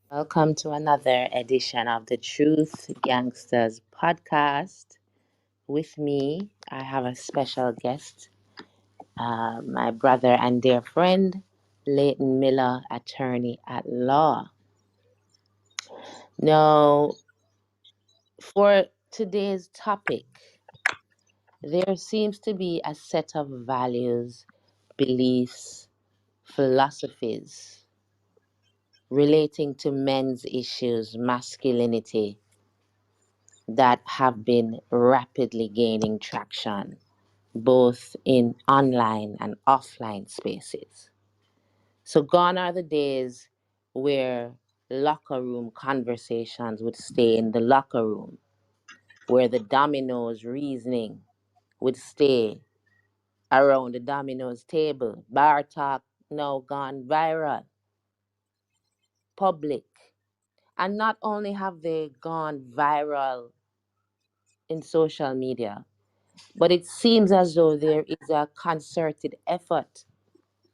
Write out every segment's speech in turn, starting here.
Welcome to another edition of the Truth Gangsters podcast. With me, I have a special guest, my brother and dear friend, Leighton Miller, attorney at law. Now, for today's topic, there seems to be a set of values, beliefs, philosophies relating to men's issues, masculinity, that have been rapidly gaining traction both in online and offline spaces. So, gone are the days where locker room conversations would stay in the locker room, where the dominoes reasoning would stay around the dominoes table. Bar talk now gone viral, public. And not only have they gone viral in social media, but it seems as though there is a concerted effort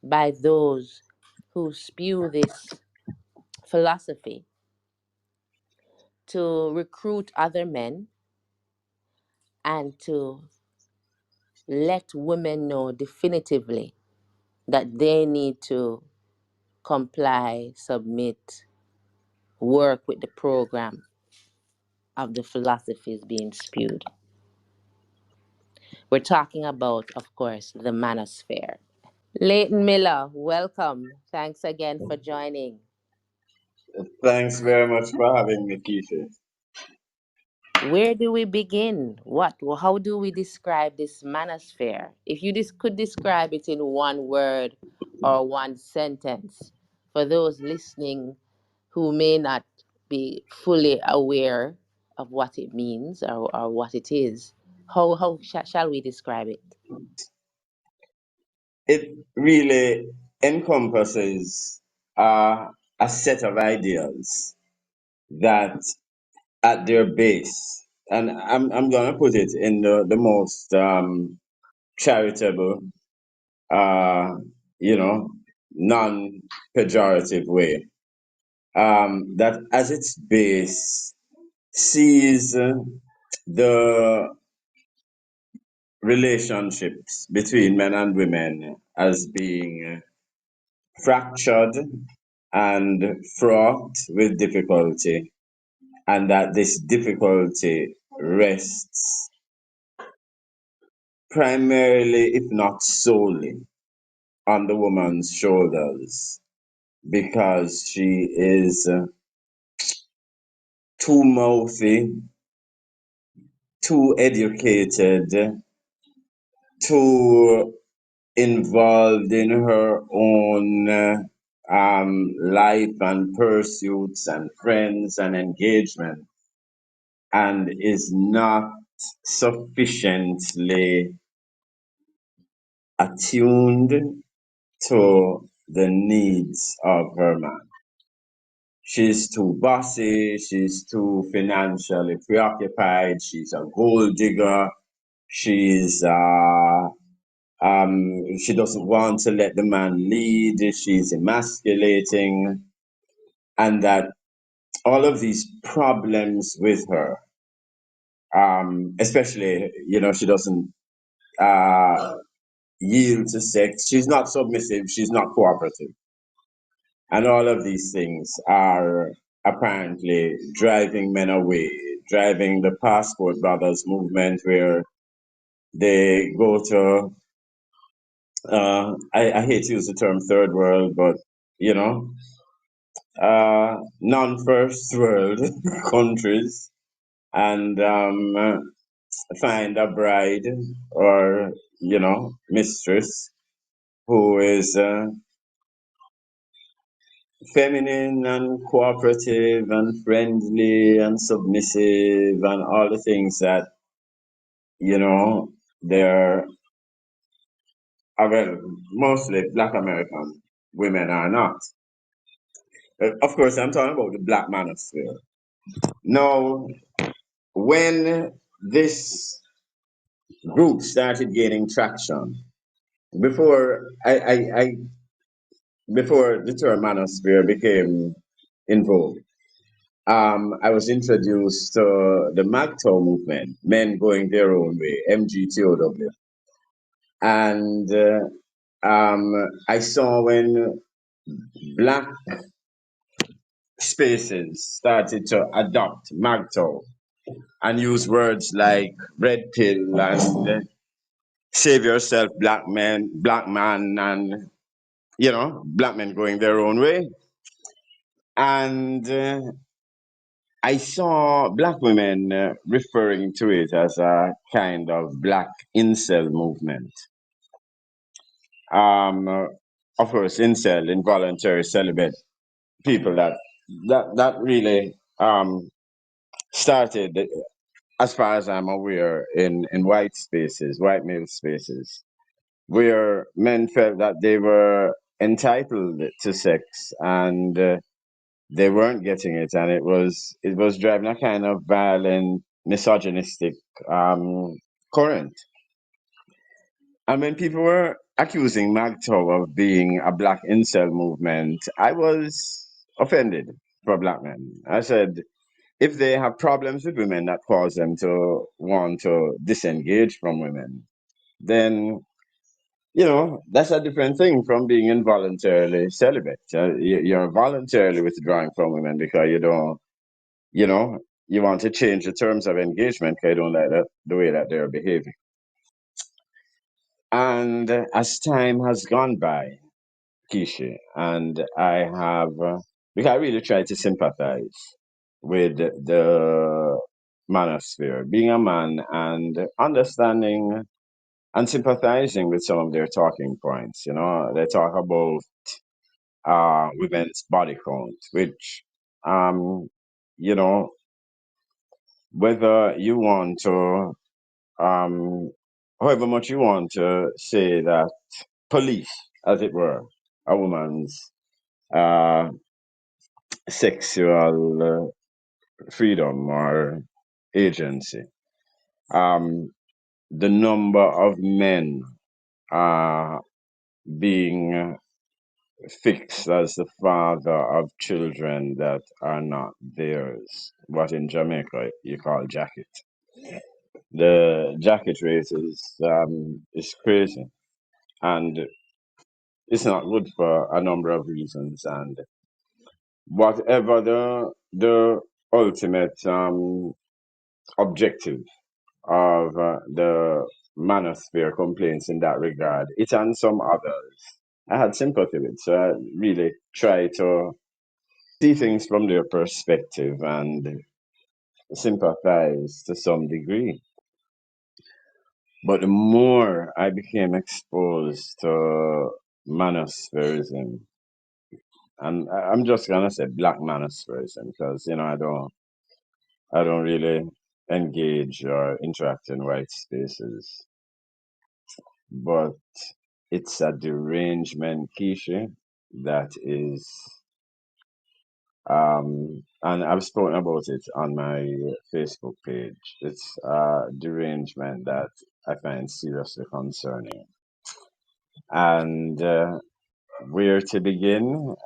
by those who spew this philosophy to recruit other men and to let women know definitively that they need to comply, submit, work with the program of the philosophies being spewed. We're talking about, of course, the Manosphere. Leighton Miller, welcome. Thanks again for joining. Thanks very much for having me, Keisha. Where do we begin? How do we describe this manosphere? If you could describe it in one word or one sentence for those listening who may not be fully aware of what it means or what it is, how shall we describe it? It really encompasses a set of ideas that, at their base, and I'm going to put it in the most charitable, uh, you know, non pejorative way, that as its base sees the relationships between men and women as being fractured and fraught with difficulty, and that this difficulty rests primarily, if not solely, on the woman's shoulders because she is too mouthy, too educated, too involved in her own life and pursuits and friends and engagement, and is not sufficiently attuned to the needs of her man. She's too bossy, she's too financially preoccupied, she's a gold digger, she's she doesn't want to let the man lead, she's emasculating, and that all of these problems with her, especially, she doesn't uh, yield to sex, she's not submissive, she's not cooperative. And all of these things are apparently driving men away, driving the Passport Brothers movement, where they go to, I hate to use the term third world, but, you know, non first world countries and find a bride or, mistress who is feminine and cooperative and friendly and submissive and all the things that, you know, they're, well, mostly Black American women are not. Of course, I'm talking about the Black manosphere. Now, when this group started gaining traction, before I before the term manosphere became in vogue, I was introduced to the MAGTOW movement, Men Going Their Own Way, MGTOW. And I saw when black spaces started to adopt MAGTOW and use words like red pill and save yourself, black man, and, black men going their own way. And I saw black women referring to it as a kind of black incel movement. Um, uh, of course, incel, involuntary celibate, people that really started, as far as I'm aware, in white spaces, white male spaces, where men felt that they were entitled to sex and they weren't getting it, and it was driving a kind of violent, misogynistic um, current. And when people were accusing MAGTOW of being a black incel movement, I was offended for black men. I said, if they have problems with women that cause them to want to disengage from women, then that's a different thing from being involuntarily celibate. You're voluntarily withdrawing from women because you don't, you know, you want to change the terms of engagement because you don't like the way that they're behaving. And as time has gone by, Kishi, and I have, because I really try to sympathize with the manosphere, being a man and understanding and sympathizing with some of their talking points. They talk about women's body count, which, um, you know, whether you want to, um, however much you want to say that police, as it were, a woman's uh, sexual freedom or agency. Um, the number of men uh, being fixed as the father of children that are not theirs, what in Jamaica you call jacket. The jacket rate is crazy, and it's not good for a number of reasons. And whatever the ultimate objective of the manosphere complaints in that regard, it and some others I had sympathy with. So I really try to see things from their perspective and sympathize to some degree. But the more I became exposed to manospherism, and I'm just gonna say black manospherism because I don't really engage or interact in white spaces, but it's a derangement, Keisha, that is, and I've spoken about it on my Facebook page. It's a derangement that I find seriously concerning. And where to begin?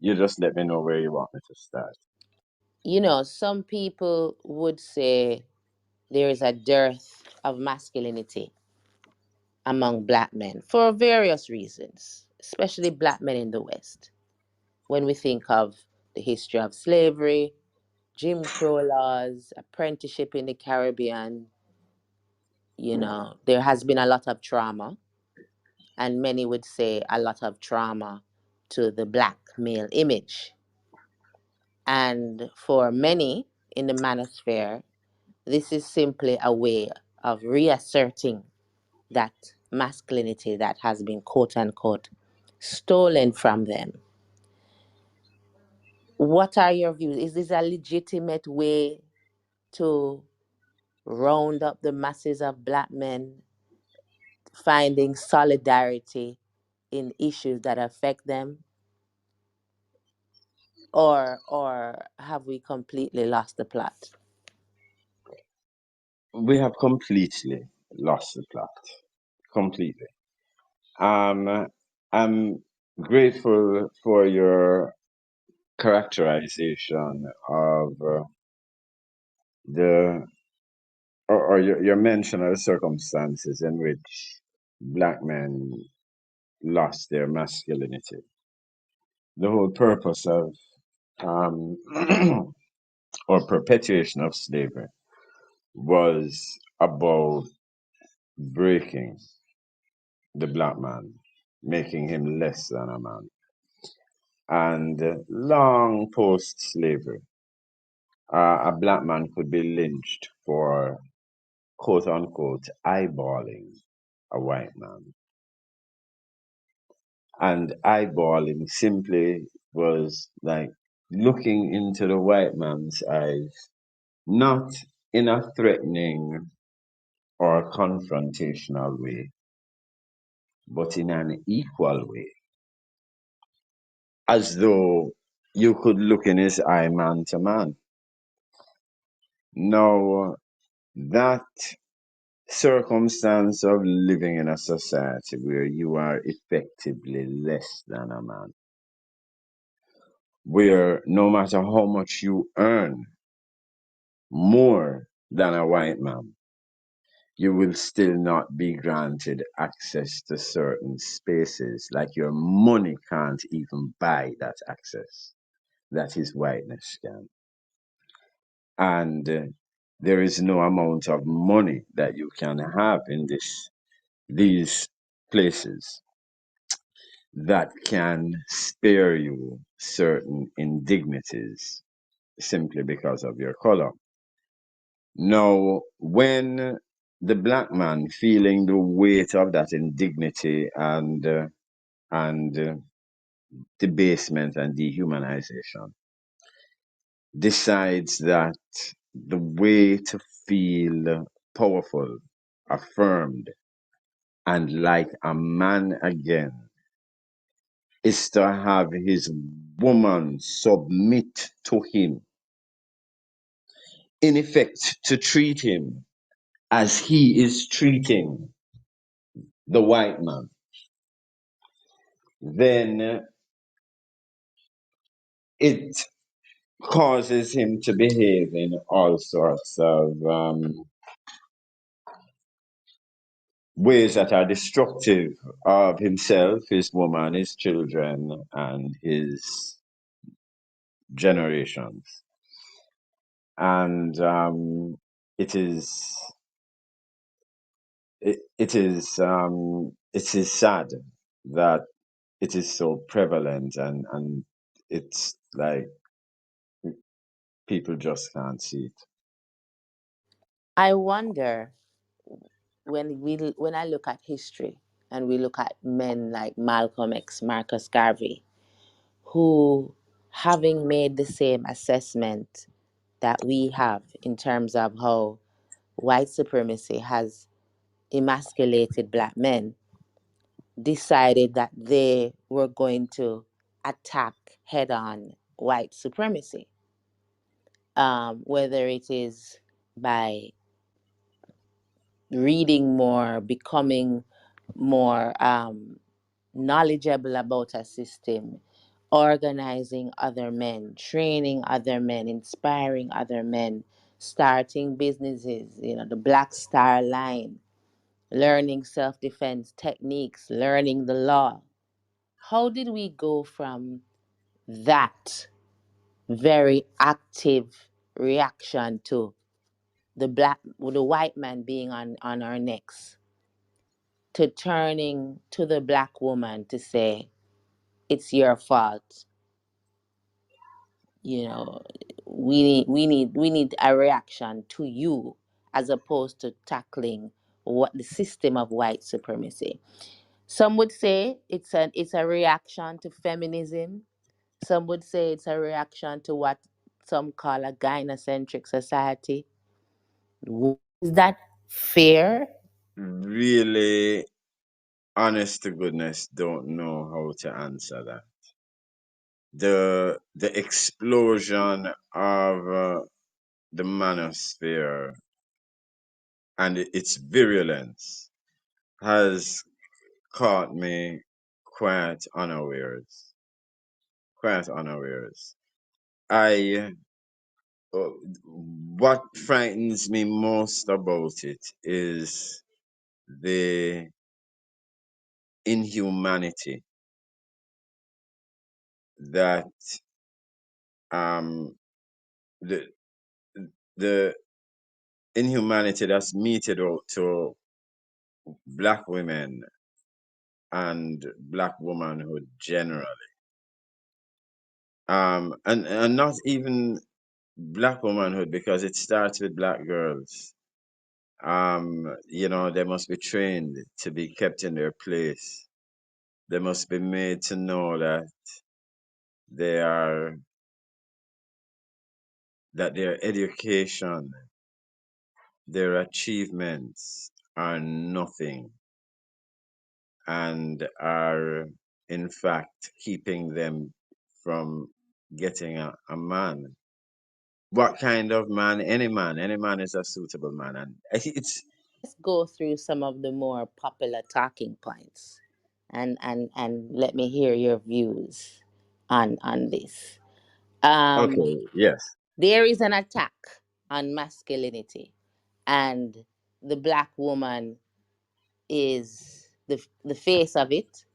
You just let me know where you want me to start. Some people would say there is a dearth of masculinity among black men for various reasons, especially black men in the West. When we think of the history of slavery, Jim Crow laws, apprenticeship in the Caribbean, there has been a lot of trauma, and many would say a lot of trauma to the black male image. And for many in the manosphere, this is simply a way of reasserting that masculinity that has been quote unquote stolen from them. What are your views? Is this a legitimate way to round up the masses of black men finding solidarity in issues that affect them? Or have we completely lost the plot? We have completely lost the plot. Completely. I'm grateful for your characterization of the or your mention of the circumstances in which black men lost their masculinity. The whole purpose of um, or perpetuation of slavery was about breaking the black man, making him less than a man. And long post slavery, a black man could be lynched for quote unquote eyeballing a white man. And eyeballing simply was like looking into the white man's eyes, not in a threatening or confrontational way, but in an equal way, as though you could look in his eye man to man. Now, that circumstance of living in a society where you are effectively less than a man, where no matter how much you earn more than a white man, you will still not be granted access to certain spaces, like your money can't even buy that access that his whiteness can. And there is no amount of money that you can have in these places that can spare you certain indignities simply because of your color. Now, when the black man feeling the weight of that indignity and debasement and dehumanization decides that the way to feel powerful, affirmed, and like a man again is to have his woman submit to him, in effect, to treat him as he is treating the white man, then it causes him to behave in all sorts of ways that are destructive of himself, his woman, his children, and his generations. And it is it is sad that it is so prevalent, and it's like people just can't see it. I wonder when I look at history and we look at men like Malcolm X, Marcus Garvey, who, having made the same assessment that we have in terms of how white supremacy has emasculated black men, decided that they were going to attack head on white supremacy, whether it is by reading more, becoming more knowledgeable about a system, organizing other men, training other men, inspiring other men, starting businesses, the Black Star Line, learning self defense techniques, learning the law. How did we go from that very active reaction to the white man being on our necks, to turning to the black woman to say, it's your fault, you know we need a reaction to you, as opposed to tackling what the system of white supremacy. Some would say it's a reaction to feminism. Some would say it's a reaction to what some call a gynocentric society. Is that fair? Really, honest to goodness, don't know how to answer that. The explosion of the manosphere and its virulence has caught me quite unawares. Quite unawares. I uh, what frightens me most about it is the inhumanity that um the the inhumanity that's meted out to black women and black womanhood generally. And not even black womanhood, because it starts with black girls. They must be trained to be kept in their place. They must be made to know they are that their education, their achievements are nothing and are in fact keeping them from getting a man. What kind of man? Any man. Any man is a suitable man. And it's Let's go through some of the more popular talking points, and let me hear your views on this. Um, okay, yes. there is an attack on masculinity, and the black woman is the face of it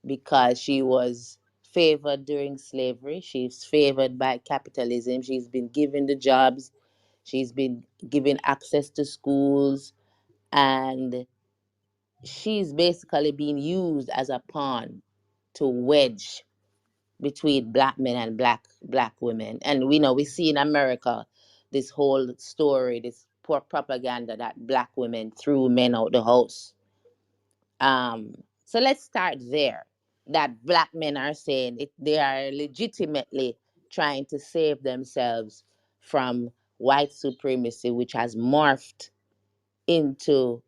because she was favored during slavery. She's favored by capitalism. She's been given the jobs. She's been given access to schools, and she's basically being used as a pawn to wedge between black men and black women. And we know we see in America this whole story, this poor propaganda that black women threw men out the house. So let's start there. That black men are saying they are legitimately trying to save themselves from white supremacy, which has morphed into,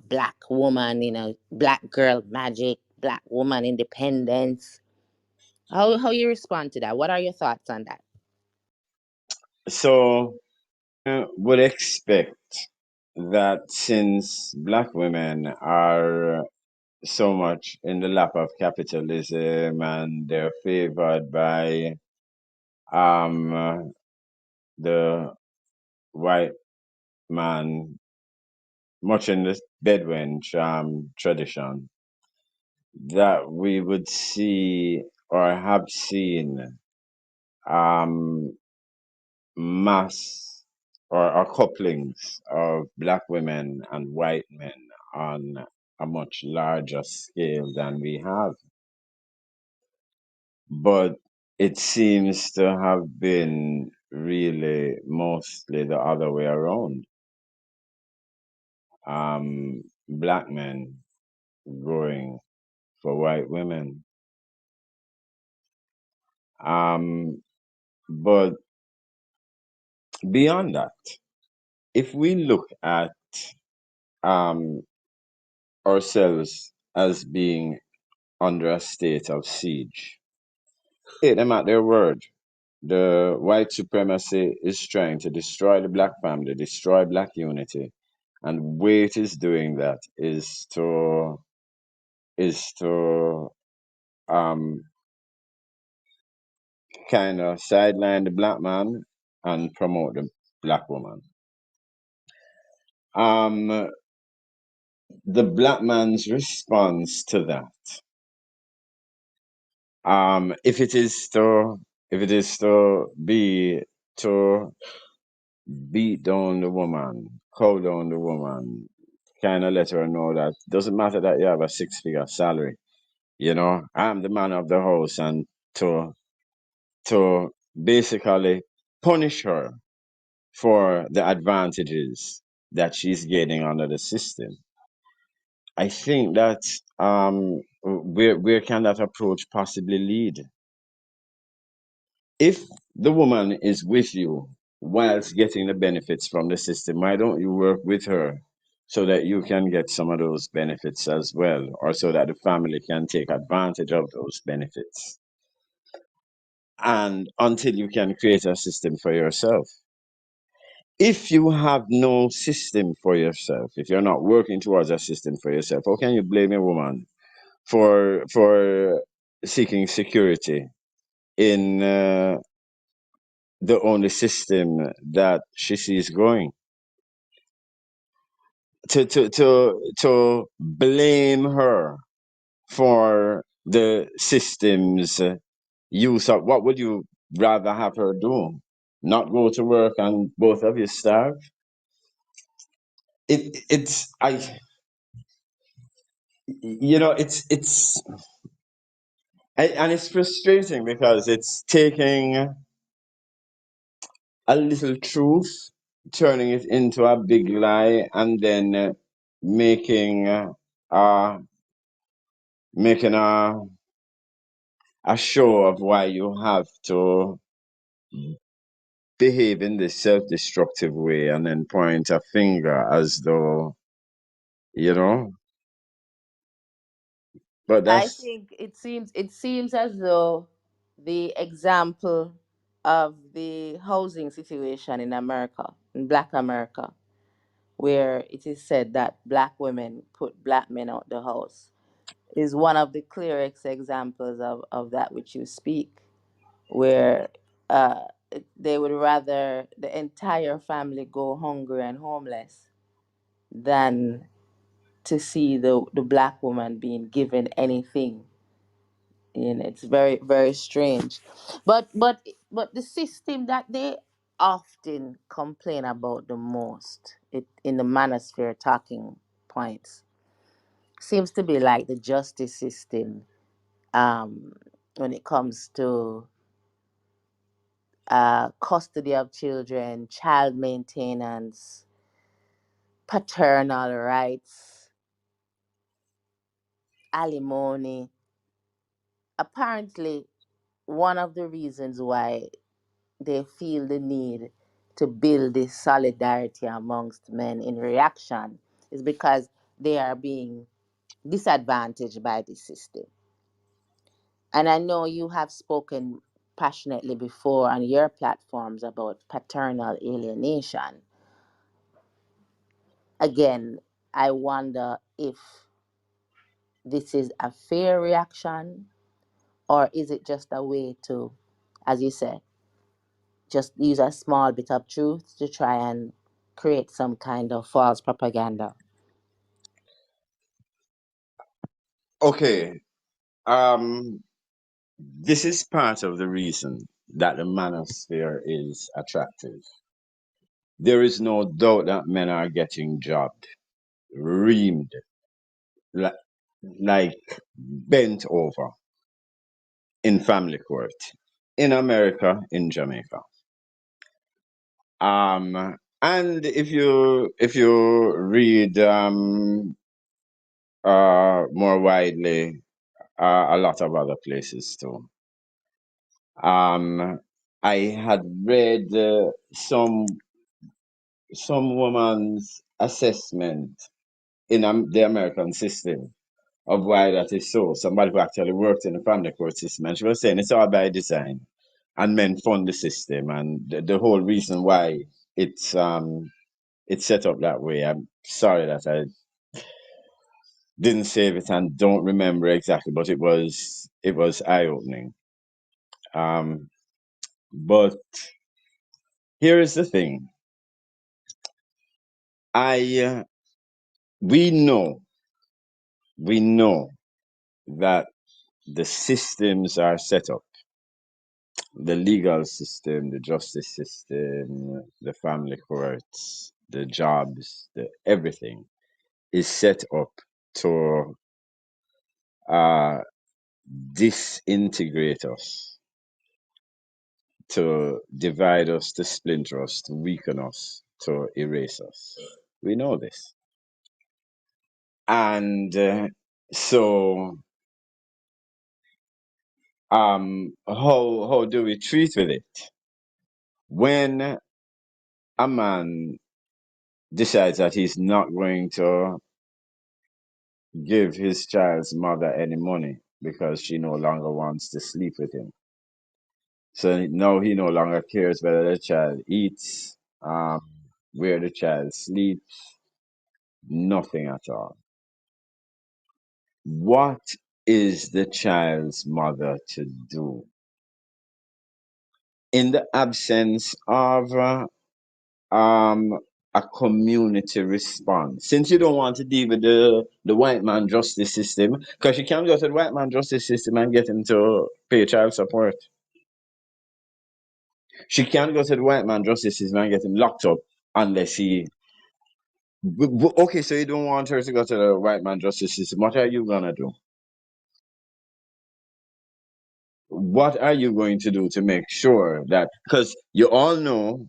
black woman, black girl magic, black woman independence. How you respond to that? What are your thoughts on that? So would expect that since black women are so much in the lap of capitalism and they're favored by the white man, much in the bedwench tradition, that we would see or have seen um, mass or couplings of black women and white men on a much larger scale than we have. But it seems to have been really mostly the other way around. Black men going for white women. Um, but beyond that, if we look at um, ourselves as being under a state of siege, take them at their word. The white supremacy is trying to destroy the black family, destroy black unity, and way it is doing that is to um, kind of sideline the black man and promote the black woman. Um, the black man's response to that, if it is to to beat down the woman, cow down the woman, kind of let her know that doesn't matter that you have a six-figure salary. I'm the man of the house, and to basically punish her for the advantages that she's getting under the system. I think that where can that approach possibly lead? If the woman is with you whilst getting the benefits from the system, why don't you work with her so that you can get some of those benefits as well, or so that the family can take advantage of those benefits? And until you can create a system for yourself. If you have no system for yourself, if you're not working towards a system for yourself, how can you blame a woman for seeking security in the only system that she sees growing. To blame her for the system's use of, what would you rather have her do? Not go to work and both of you starve? It's I you know it's and it's frustrating because it's taking a little truth, turning it into a big lie, and then making uh making a show of why you have to behave in this self-destructive way, and then point a finger as though, you know. But I that's think it seems as though the example of the housing situation in America, in Black America, where it is said that black women put black men out the house, is one of the clearest examples of that which you speak, where uh, they would rather the entire family go hungry and homeless than to see the black woman being given anything. It's very very strange, but the system that they often complain about the most, in the manosphere talking points, seems to be like the justice system, um, when it comes to custody of children, child maintenance, paternal rights, alimony. Apparently, one of the reasons why they feel the need to build this solidarity amongst men in reaction is because they are being disadvantaged by the system. And I know you have spoken passionately before on your platforms about paternal alienation. Again, I wonder if this is a fair reaction, or is it just a way to, as you said, just use a small bit of truth to try and create some kind of false propaganda. okay. This is part of the reason that the manosphere is attractive. There is no doubt that men are getting jobbed, reamed, like, like bent over in family court in America, in Jamaica. And if you read more widely, a lot of other places too. Um, I had read some woman's assessment in the American system of why that is so. Somebody who actually worked in the family court system, and she was saying it's all by design, and men fund the system, and the whole reason why it's set up that way. I'm sorry that I didn't save it and don't remember exactly, but it was eye opening. Um, but here is the thing: I we know we know that the systems are set up, the legal system, the justice system, the family courts, the jobs, the everything is set up to uh, disintegrate us, to divide us, to splinter us, to weaken us, to erase us. We know this. And so, how do we treat with it? When a man decides that he's not going to give his child's mother any money because she no longer wants to sleep with him. So now he no longer cares whether the child eats, where the child sleeps, nothing at all. What is the child's mother to do? in the absence of um, a community response. Since you don't want to deal with the white man justice system, because you can't go to the white man justice system and get him to pay child support. She can't go to the white man justice system and get him locked up unless he. Okay, so you don't want her to go to the white man justice system. What are you gonna do? What are you going to do to make sure that? Because you all know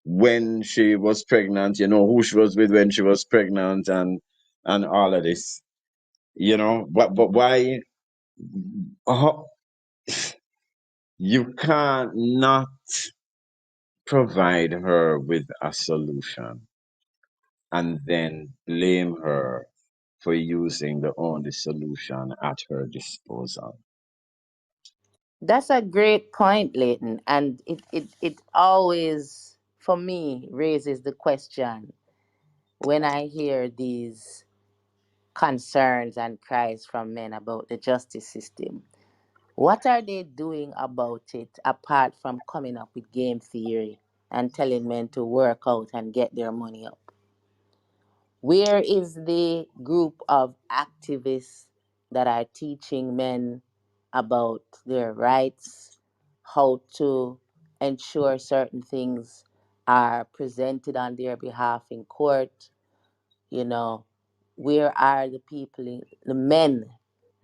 when she was pregnant, you know who she was with when she was pregnant, and all of this. You know, but why? uh, you can't not provide her with a solution and then blame her for using the only solution at her disposal. That's a great point, Leighton. And it always, for me, raises the question when I hear these concerns and cries from men about the justice system. What are they doing about it apart from coming up with game theory and telling men to work out and get their money up? Where is the group of activists that are teaching men about their rights, how to ensure certain things are presented on their behalf in court? You know, where are the people, the men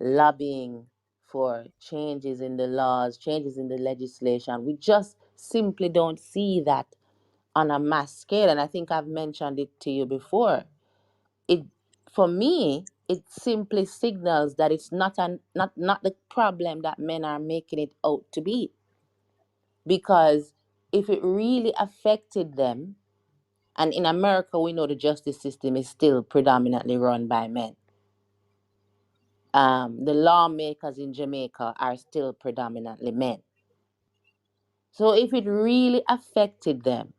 lobbying for changes in the laws, changes in the legislation? We just simply don't see that on a mass scale. And I think I've mentioned it to you before. It, for me, it simply signals that it's not the problem that men are making it out to be. Because if it really affected them, and in America we know the justice system is still predominantly run by men. The lawmakers in Jamaica are still predominantly men. So if it really affected them,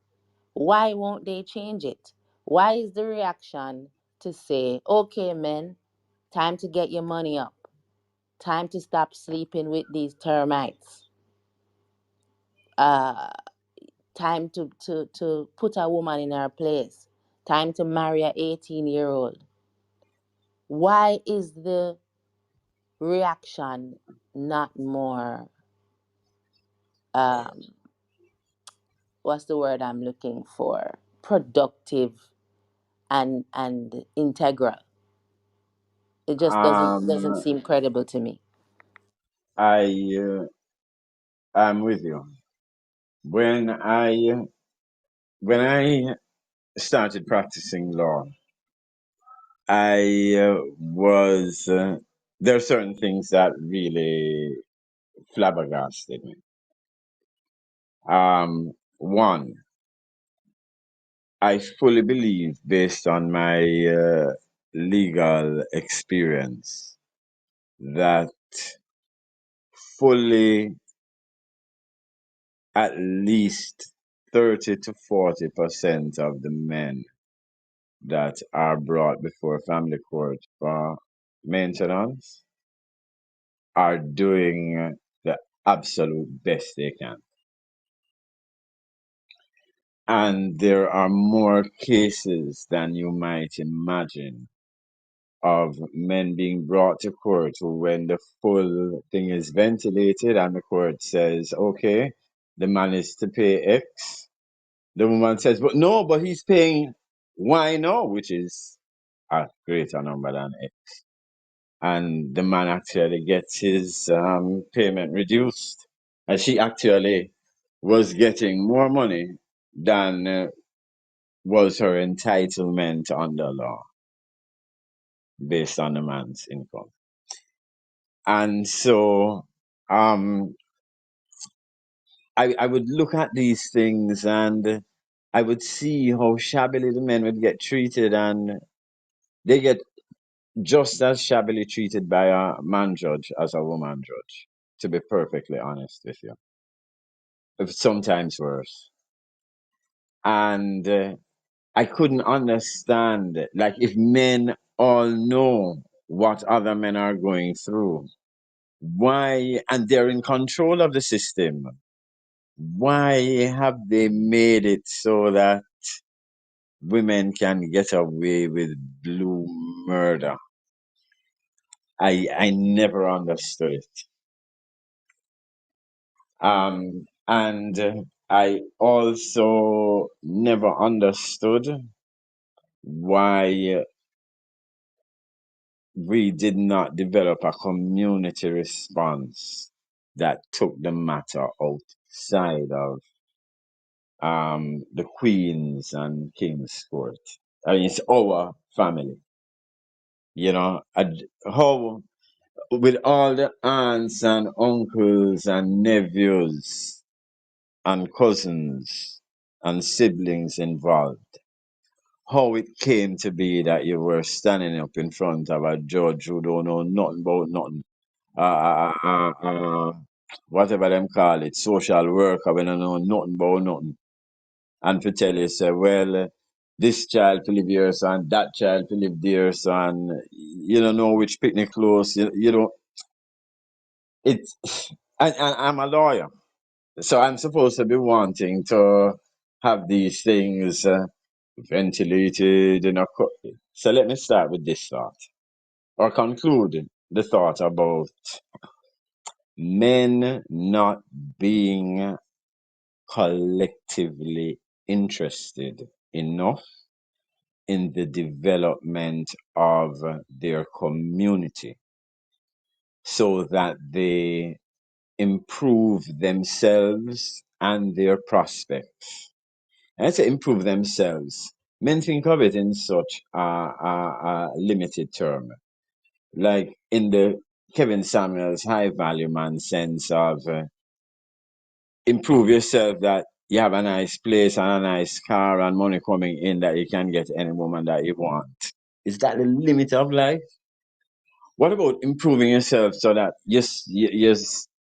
why won't they change it? Why is the reaction to say, okay, men, time to get your money up, time to stop sleeping with these termites, uh, time to put a woman in her place, time to marry a 18-year-old? Why is the reaction not more, um, what's the word I'm looking for? Productive and integral. It just doesn't Um, seem credible to me. I am with you. When I started practicing law, I was there are certain things that really flabbergasted me. One, I fully believe, based on my legal experience, that fully at least 30 to 40% of the men that are brought before family court for maintenance are doing the absolute best they can. And there are more cases than you might imagine of men being brought to court who, when the full thing is ventilated and the court says, okay, the man is to pay X, the woman says, but no, but he's paying Y no, which is a greater number than X. And the man actually gets his payment reduced. And she actually was getting more money than was her entitlement under law based on the man's income. And so um, I would look at these things and I would see how shabbily the men would get treated, and they get just as shabbily treated by a man judge as a woman judge, to be perfectly honest with you. If sometimes worse. And I couldn't understand, like, if men all know what other men are going through, why, and they're in control of the system, why have they made it so that women can get away with blue murder? I never understood it. And I also never understood why we did not develop a community response that took the matter outside of the Queen's and King's court. I mean, it's our family, you know. How, with all the aunts and uncles and nephews and cousins and siblings involved, how it came to be that you were standing up in front of a judge who don't know nothing about nothing, uh, uh, uh, uh, whatever them call it, social worker, when I know nothing about nothing, and to tell you, say, well, this child to live here, son, that child to live there, son, you don't know which picnic clothes, you don't, it's, and I'm a lawyer, so I'm supposed to be wanting to have these things ventilated in a so let me start with this thought, or conclude the thought about men not being collectively interested enough in the development of their community so that they improve themselves and their prospects. And to improve themselves, men think of it in such a limited term, like in the Kevin Samuels high value man sense of improve yourself, that you have a nice place and a nice car and money coming in that you can get any woman that you want. Is that the limit of life? What about improving yourself so that your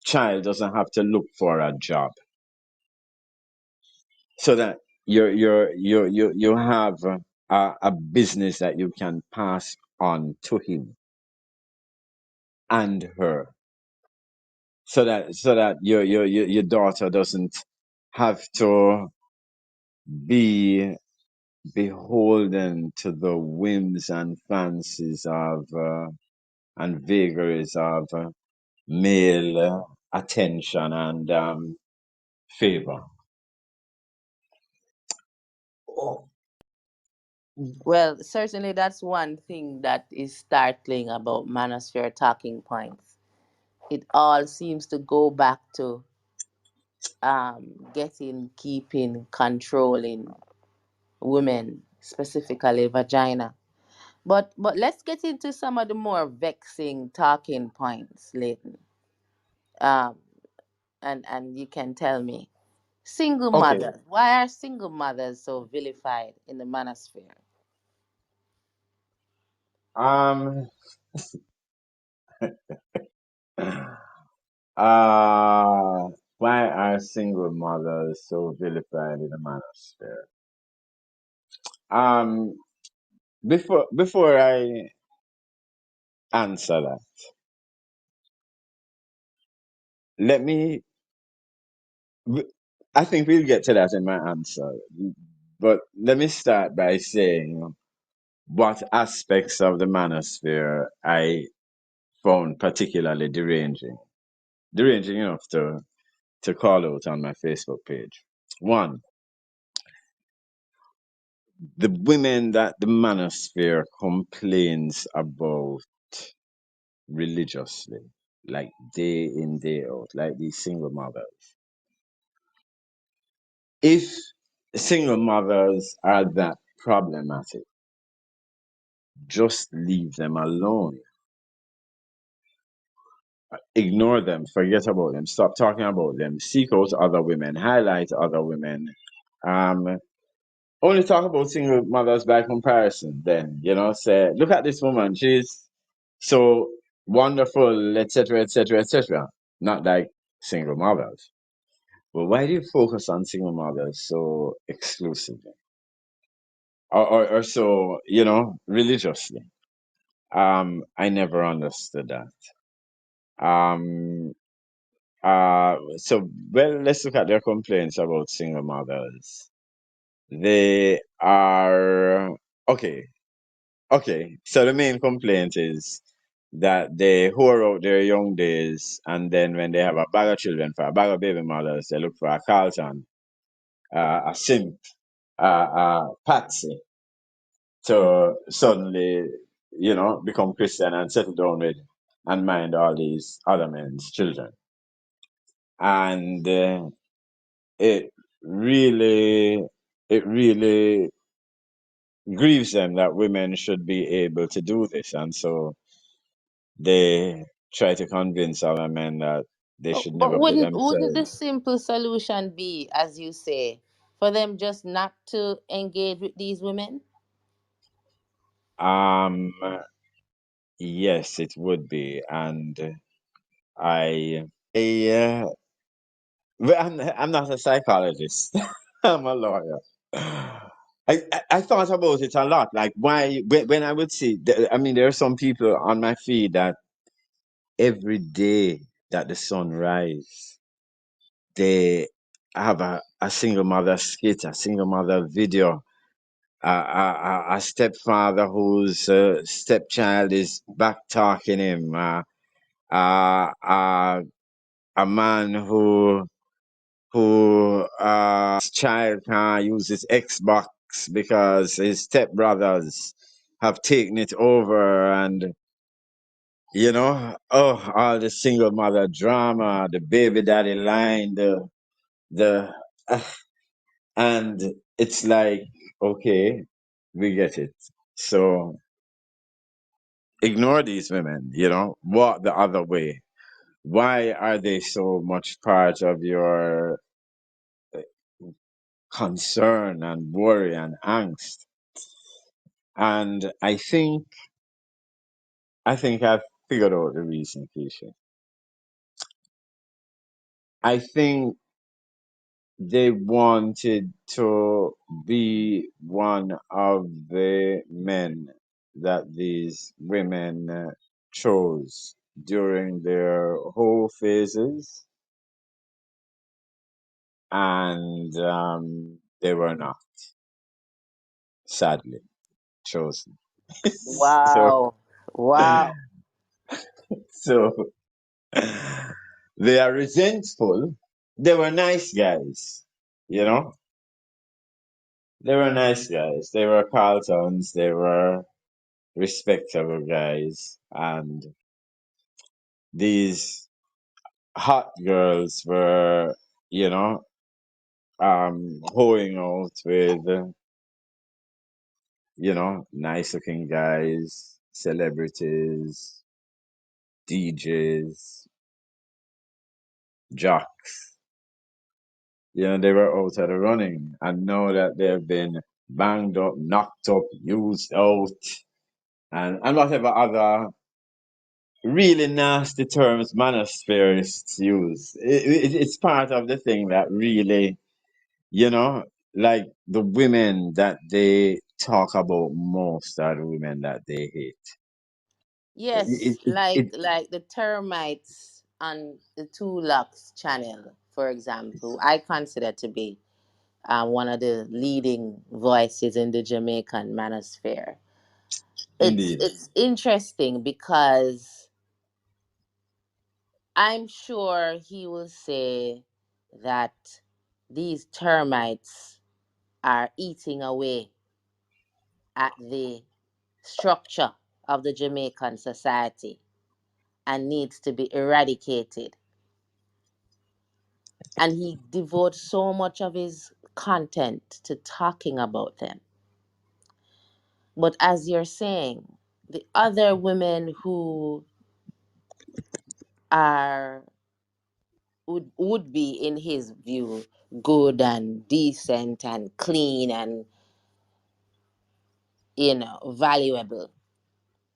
child doesn't have to look for a job, so that you have a business that you can pass on to him and her, so that your daughter doesn't have to be beholden to the whims and fancies of and vagaries of male attention and favor. Oh, Well, certainly that's one thing that is startling about Manosphere talking points. It all seems to go back to getting, keeping, controlling women, specifically vagina. But let's get into some of the more vexing talking points, Leighton. Um, and you can tell me, single okay. mothers. Why are single mothers so vilified in the Manosphere? Um. Why are single mothers so vilified in the manosphere? Um. Before I answer that, let me. I think we'll get to that in my answer. But let me start by saying what aspects of the manosphere I found particularly deranging enough to call out on my Facebook page. One, the women that the manosphere complains about religiously, like day in, day out, like these single mothers. If single mothers are that problematic, just leave them alone. Ignore them, forget about them, stop talking about them, seek out other women, highlight other women. Um, Only talk about single mothers by comparison, then, say, look at this woman, she's so wonderful, etc., etc., etc. Not like single mothers. But why do you focus on single mothers so exclusively? Or so, religiously? I never understood that. Um, So well, let's look at their complaints about single mothers. They are okay. Okay, so the main complaint is that they whore out their young days, and then when they have a bag of children for a bag of baby mothers, they look for a Carlton, a simp, a patsy to suddenly, become Christian and settle down with and mind all these other men's children. And it really, it really grieves them that women should be able to do this. And so they try to convince other men that they should But never put wouldn't the themselves. simple solution be, as you say, for them just not to engage with these women? Um, yes, it would be, and well, I'm not a psychologist. I'm a lawyer. I thought about it a lot. Like, why, when I would see, I mean, there are some people on my feed that every day that the sun rises, they have a single mother skit, a single mother video, a stepfather whose stepchild is back talking him, a man who child can't use his Xbox because his stepbrothers have taken it over, and all the single mother drama, the baby daddy line, the and it's like, okay, we get it. So ignore these women, walk the other way. Why are they so much part of your concern and worry and angst? And I think I've figured out the reason, Keisha. I think they wanted to be one of the men that these women chose during their whole phases, and they were not, sadly, chosen. so, Wow. Wow. so they are resentful. They were nice guys, you know. They were nice guys. They were Carltons. They were respectable guys, and these hot girls were, you know, hoeing out with, nice looking guys, celebrities, DJs, jocks. They were out of the running and know that they've been banged up, knocked up, used out, and whatever other really nasty terms manosphereists use. It's part of the thing that really, you know, like the women that they talk about most are the women that they hate. Yes, It, it, it, like the termites on the Two Locks channel, for example, I consider to be one of the leading voices in the Jamaican manosphere. It's Indeed, it's interesting because I'm sure he will say that these termites are eating away at the structure of the Jamaican society and needs to be eradicated. And he devotes so much of his content to talking about them. But as you're saying, the other women who are would be in his view good and decent and clean and valuable.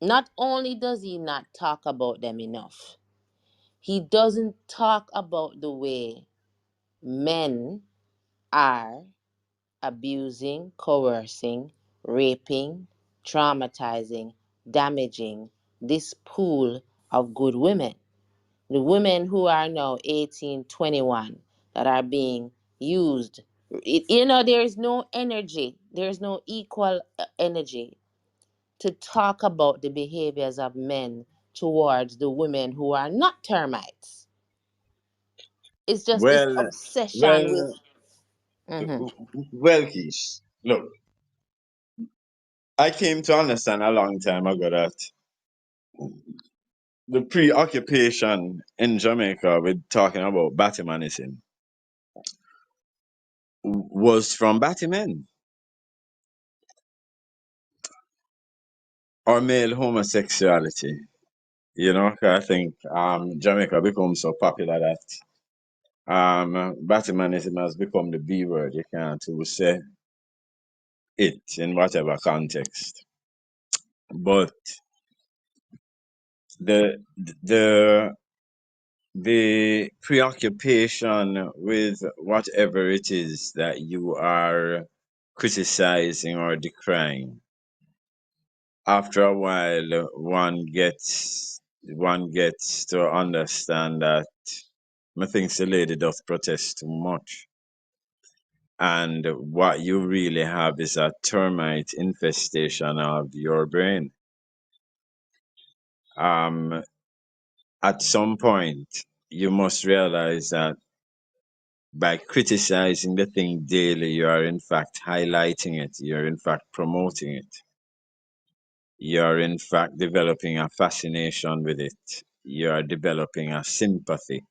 Not only does he not talk about them enough, he doesn't talk about the way men are abusing, coercing, raping, traumatizing, damaging this pool of good women. The women who are now 18, 21 that are being used, there is no energy, there is no equal energy to talk about the behaviors of men towards the women who are not termites. It's just this Well, obsession with. well, Mhm. well, Keish, look, I came to understand a long time ago that the preoccupation in Jamaica with talking about Batmanism was from Batman or male homosexuality. You know, 'cause I think Jamaica become so popular that Batmanism has become the B word. You can't say it in whatever context. But the the the preoccupation with whatever it is that you are criticizing or decrying, after a while one gets to understand that methinks the lady doth protest too much. And what you really have is a termite infestation of your brain. Um, at some point, you must realize that by criticizing the thing daily, you are in fact highlighting it, you're in fact promoting it, you're in fact developing a fascination with it, you're developing a sympathy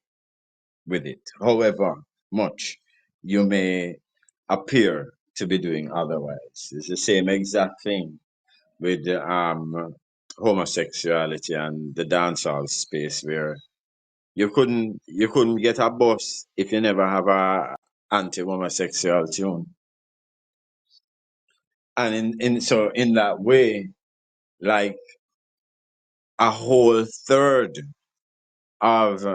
with it. However much you may appear to be doing otherwise. It's the same exact thing with homosexuality and the dancehall space where you couldn't get a bus if you never have a anti-homosexual tune. And in that way, like a whole third of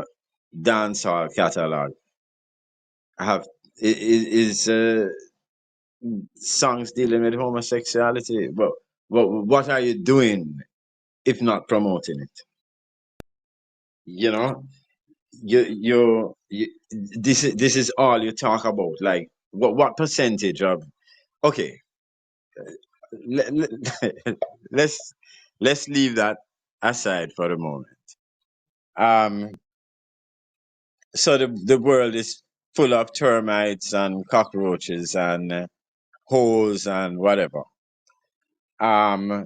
dancehall catalog have is songs dealing with homosexuality. But what are you doing if not promoting it? You know, you this is all you talk about. Like what percentage of okay, let, let's let's leave that aside for the moment. Um, so the world is full of termites and cockroaches and holes and whatever.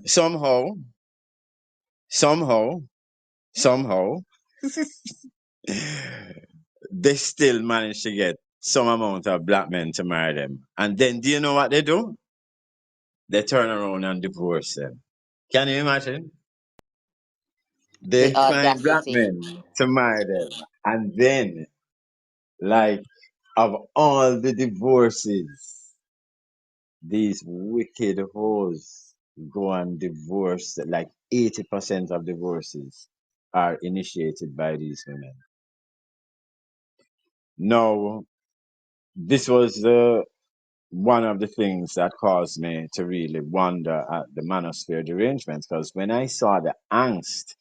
Somehow, somehow, they still manage to get some amount of black men to marry them. And then do you know what they do? They turn around and divorce them. Can you imagine? They The find black audacity. men to marry them. And then, like, of all the divorces, these wicked hoes go and divorce, like 80% of divorces are initiated by these women. Now, this was one of the things that caused me to really wonder at the Manosphere derangements, because when I saw the angst,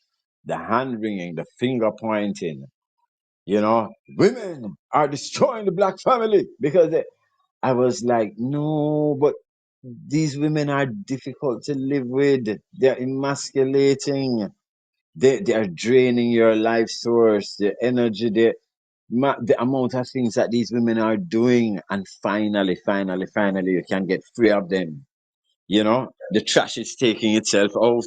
the hand wringing, the finger pointing, women are destroying the black family because I was like, no, but these women are difficult to live with. They're emasculating. They are draining your life source, the energy, the amount of things that these women are doing. And finally, you can get free of them. The trash is taking itself out.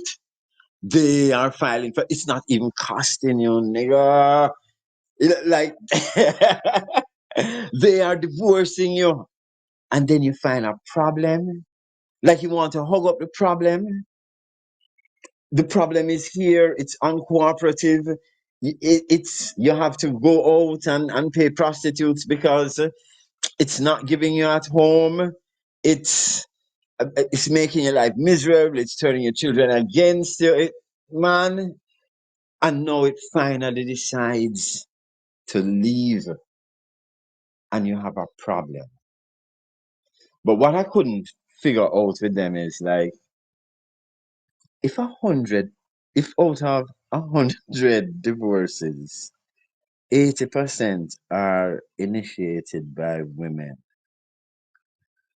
They are filing for it's not even costing you, nigga. Like, they are divorcing you. And then you find a problem. Like, you want to hug up the problem. The problem is here. It's uncooperative. It's you have to go out and pay prostitutes because it's not giving you at home. It's it's making your life miserable. It's turning your children against you, man. And now it finally decides to leave, and you have a problem. But what I couldn't figure out with them is like, if out of 100 divorces, 80% are initiated by women.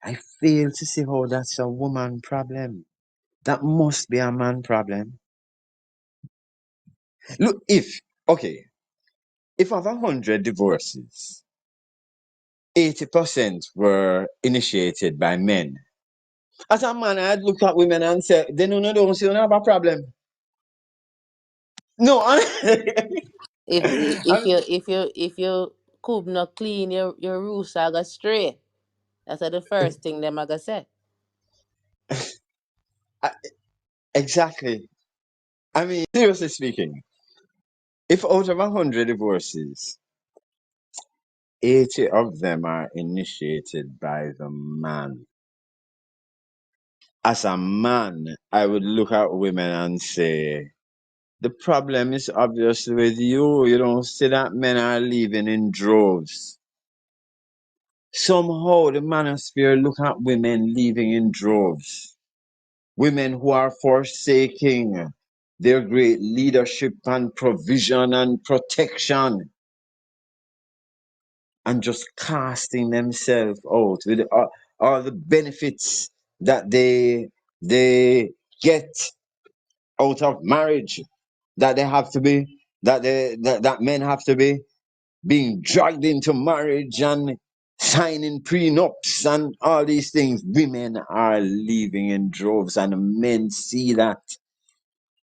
I fail to see how that's a woman problem. That must be a man problem. Look, okay, if of 100 divorces, 80% were initiated by men. As a man, I'd look at women and say, they don't see you have a problem. No, If you could not clean your roof, I go stray. That's the first thing them I gonna say. I- exactly. I mean, seriously speaking, if out of 100 divorces, 80 of them are initiated by the man. As a man, I would look at women and say, the problem is obviously with you. You don't see that men are leaving in droves. Somehow the manosphere look at women leaving in droves. Women who are forsaking their great leadership and provision and protection and just casting themselves out with all the benefits that they get out of marriage, that they have to be that men have to be being dragged into marriage and signing prenups and all these things. Women are leaving in droves, and men see that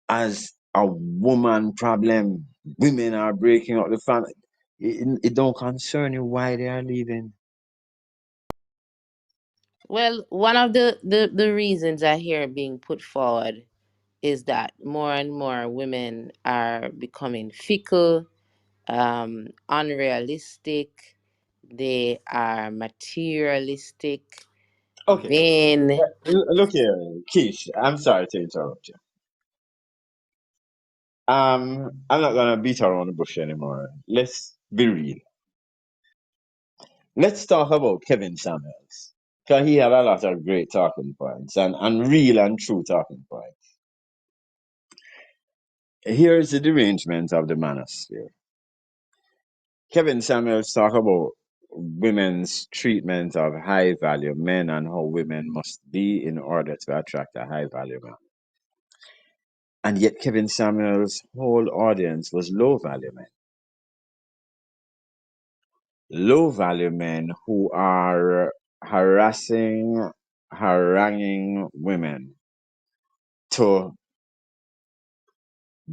as a woman problem. Women are breaking up the family. It don't concern you why they are leaving. Well, one of the reasons I hear being put forward is that more and more women are becoming fickle, unrealistic, they are materialistic, Okay, vain. look here, Keish. I'm sorry to interrupt you. I'm not gonna beat around the bush anymore. Let's be real. Let's talk about Kevin Samuels. Because he had a lot of great talking points and real and true talking points. Here's the derangement of the manosphere. Kevin Samuels talk about women's treatment of high value men and how women must be in order to attract a high value man. And yet Kevin Samuels' whole audience was low value men. Low value men who are harassing, haranguing women to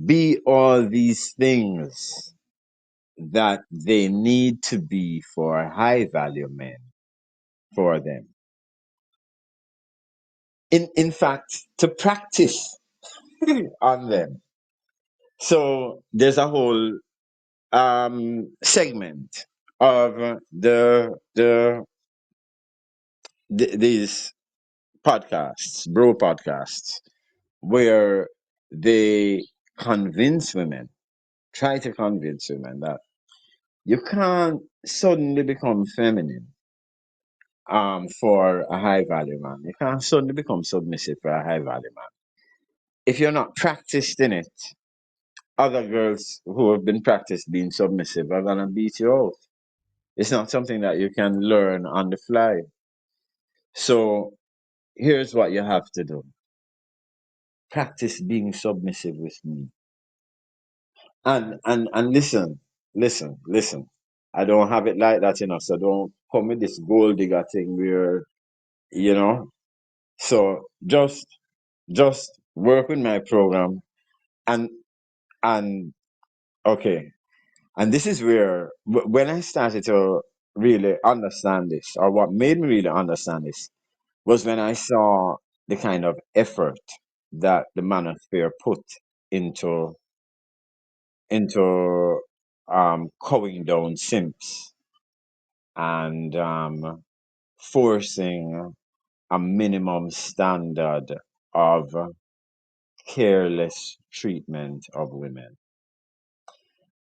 be all these things that they need to be for high value men for them. In fact, to practice on them. So there's a whole segment of these podcasts, bro podcasts, where they convince women, try to convince women that you can't suddenly become feminine for a high value man. You can't suddenly become submissive for a high value man. If you're not practiced in it, other girls who have been practiced being submissive are gonna beat you out. It's not something that you can learn on the fly. So here's what you have to do. Practice being submissive with me. And listen. I don't have it like that, so don't come with this gold digger thing where, you know. So just work with my program and and okay. And this is where when I started to really understand this, or what made me really understand this, was when I saw the kind of effort that the manosphere put into into cowing down simps and forcing a minimum standard of careless treatment of women.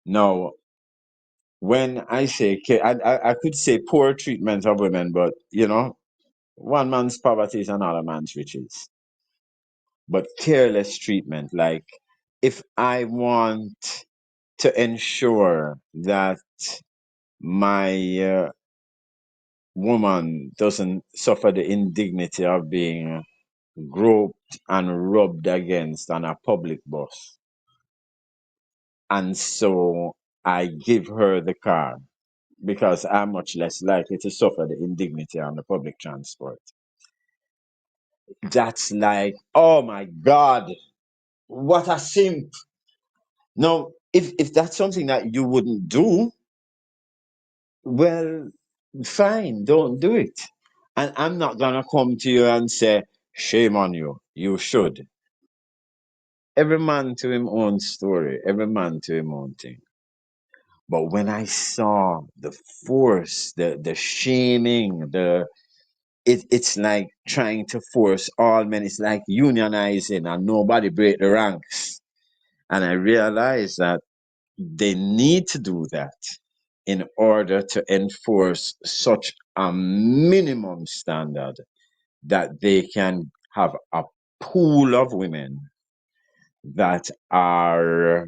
Now, when I say I could say poor treatment of women, but one man's poverty is another man's riches. But careless treatment, like if I want to ensure that my woman doesn't suffer the indignity of being groped and rubbed against on a public bus. And so I give her the car because I'm much less likely to suffer the indignity on the public transport. That's like, oh my God, what a simp. Now, if that's something that you wouldn't do, well, fine, don't do it. And I'm not gonna come to you and say, shame on you. You should. Every man to him own story, every man to him own thing. But when I saw the force, the shaming, it's like trying to force all men. It's like unionizing and nobody break the ranks. And I realized that they need to do that in order to enforce such a minimum standard that they can have a pool of women that are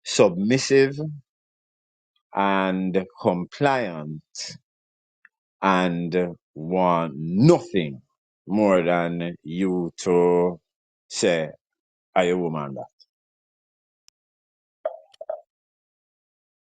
submissive and compliant and want nothing more than you to say, are you a woman?